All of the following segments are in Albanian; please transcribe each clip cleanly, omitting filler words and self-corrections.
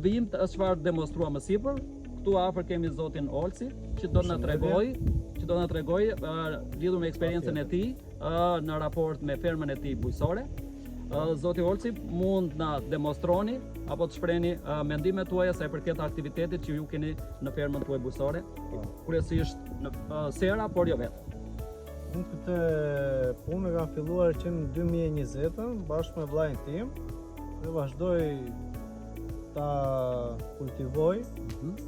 vijim të çfarë demonstruam më sipër. Këtu afër kemi zotin Olsi, që do na tregoj lidhur me eksperiencën e tij në raport me fermën e tij bujqësore. Zoti Olsi, mund na demonstroni apo të shprehni mendimet tuaja sa i përket aktivitetit që ju keni në fermën tuaj bujqësore, kryesisht në sera, por jo vetëm. Unë këtë punë kam filluar që në 2020 bashkë me vllajën tim dhe vazhdoj ta kultivoj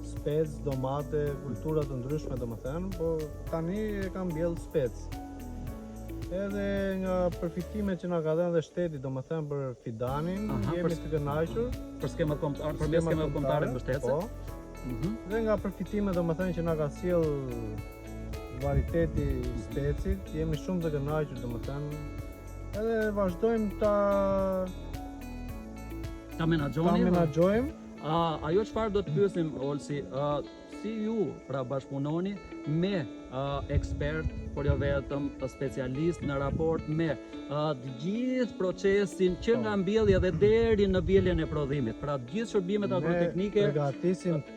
spec, domate, kultura të ndryshme domethënë, po tani e kam mbjell spec. Edhe nga përfitimet që na ka dhënë dhe shteti domethënë për fidanin, jemi të kënaqur Për skemat kombëtare mbështetëse. Dhe nga përfitimet domethënë që na ka sjell varieteti i specit, jemi shumë të kënaqur domethënë. Edhe vazhdojmë Ta menaxhojmë. Ajo çfarë do të pyesim Olsi, si ju pra bashkëpunoni me ekspert, por jo vetëm specialist në raport me të gjithë procesin që nga mbjellja dhe deri në bjelljen e prodhimit. Pra të gjithë shërbimet agroteknike.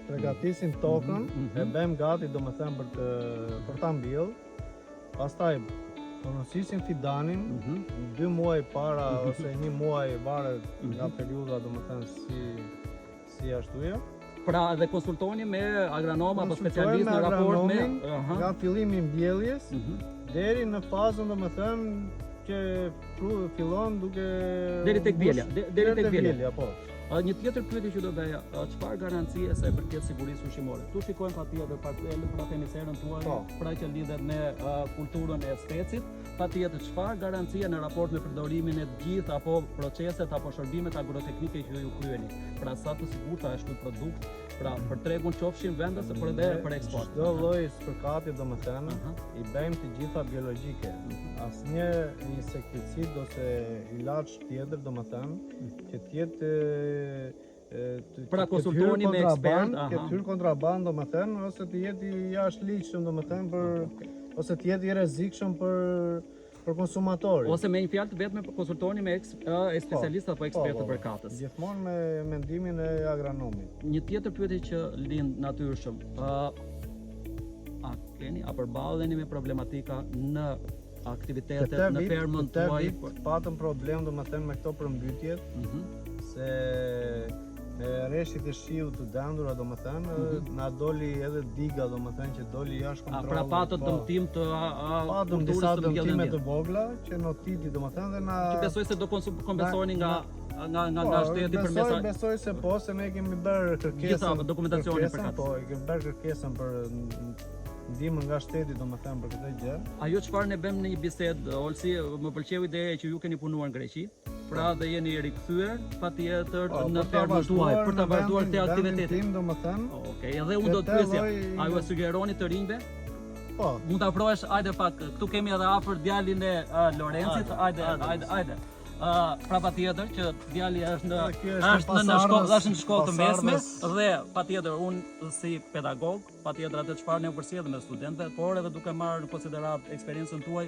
Përgatisim tokën, e bëjmë gati domethënë për ta mbjell. Pastaj ponosisim fidanin 2 muaj para ose 1 muaj varet nga periudha domethënë si ashtuja. Pra dhe konsultoni me agronom apo specialist në raport me nga fillimi i mbjelljes deri në fazën domethënë që fillon duke deri tek bjellja. Po. Një tjetër pyetje që do bëja, çfarë garancie sa i përket sigurisë ushqimore? Tu shikojmë patjetër pra themi serën tuaj, pra që lidhet me kulturën e specit, patjetër çfarë garancie në raport me përdorimin e të gjithë apo proceset apo shërbimet agroteknike që ju kryeni? Pra sa të sigurta është ky produkt, pra për tregun qofshin vendas por edhe për eksport. Çdo lloj spërkati domethënë i bëjmë të gjitha biologjike. Asnjë insekticid ose ilaç tjetër domethënë që të jetë pra konsultoni me ekspert, që të hyrë kontraband domethënë ose të jetë i jashtëligjshëm domethënë ose të jetë i rrezikshëm për konsumatorin. Ose me një fjalë vetëm konsultoni me specialistë apo ekspertë të përkatës. Gjithmonë me mendimin e agronomit. Një tjetër pyetje që lind natyrshëm. A përballeni me problematika në aktivitetet në fermën tuaj? Patëm problem domethënë me këto përmbytjet, se me rreshtit e shiut të dëndura domethënë na doli edhe diga domethënë që doli jashtë kontrollit. Pra patët dëmtim të patëm disa dëmtime të vogla që notiti domethënë dhe na që besoj se do kompensoheni nga shteti përmes besoj se po, se ne kemi bërë kërkesën dokumentacionin për po, kemi bërë kërkesën për ndihmën nga shteti domethënë për këtë gjë. Ajo çfarë ne bëmë në një bisedë, Olsi, më pëlqeu ideja që ju keni punuar në Greqi, pra dhe jeni rikthyer patjetër në fermën tuaj për ta vazhduar këtë aktivitet. Okej, edhe unë do të pyesja, a ju sugjeroni të rinjve? Po. Mund ta afrohesh, hajde pak, këtu kemi edhe afër djalin e Lorencit, hajde. Pra patjetër që djali është në shkollë të mesme dhe patjetër unë si pedagog, patjetër atë çfarë ne u përsëritëm me studentëve, por edhe duke marrë në konsiderat eksperiencën tuaj,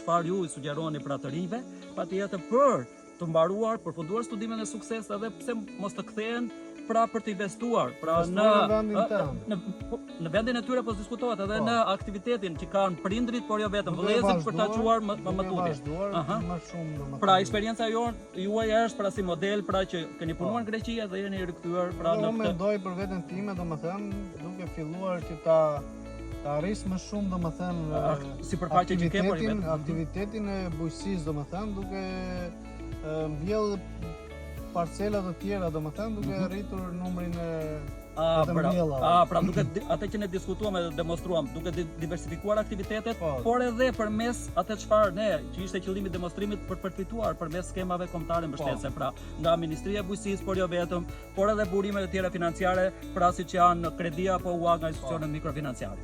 çfarë ju i sugjeroni pra të rinjve, patjetër për të mbaruar, përfunduar studimet e sukses edhe pse mos të kthehen pra për të investuar, pra në vendin e tyre po diskutohet edhe në aktivitetin që kanë prindrit, por jo vetëm vëllezërit për ta quar më tutje. Pra eksperienca juaj është pra si model, pra që keni punuar në Greqi dhe jeni rikthyer pra në këtë. Unë mendoj për veten time, domethënë, duke filluar që ta arris më shumë domethënë sipërfaqe që ke por aktivitetin e bujqësisë domethënë, duke mbjell parcela të tjera domethënë duke rritur numrin e pra duke atë që ne diskutuam dhe demonstruam, duke diversifikuar aktivitetet, por edhe përmes atë çfarë ne që ishte qëllimi i demonstrimit për përfituar përmes skemave kombëtare mbështetëse, pra nga Ministria e Bujqësisë, por jo vetëm, por edhe burimet e tjera financiare, pra siç janë kredia apo nga institucionet mikrofinanciare.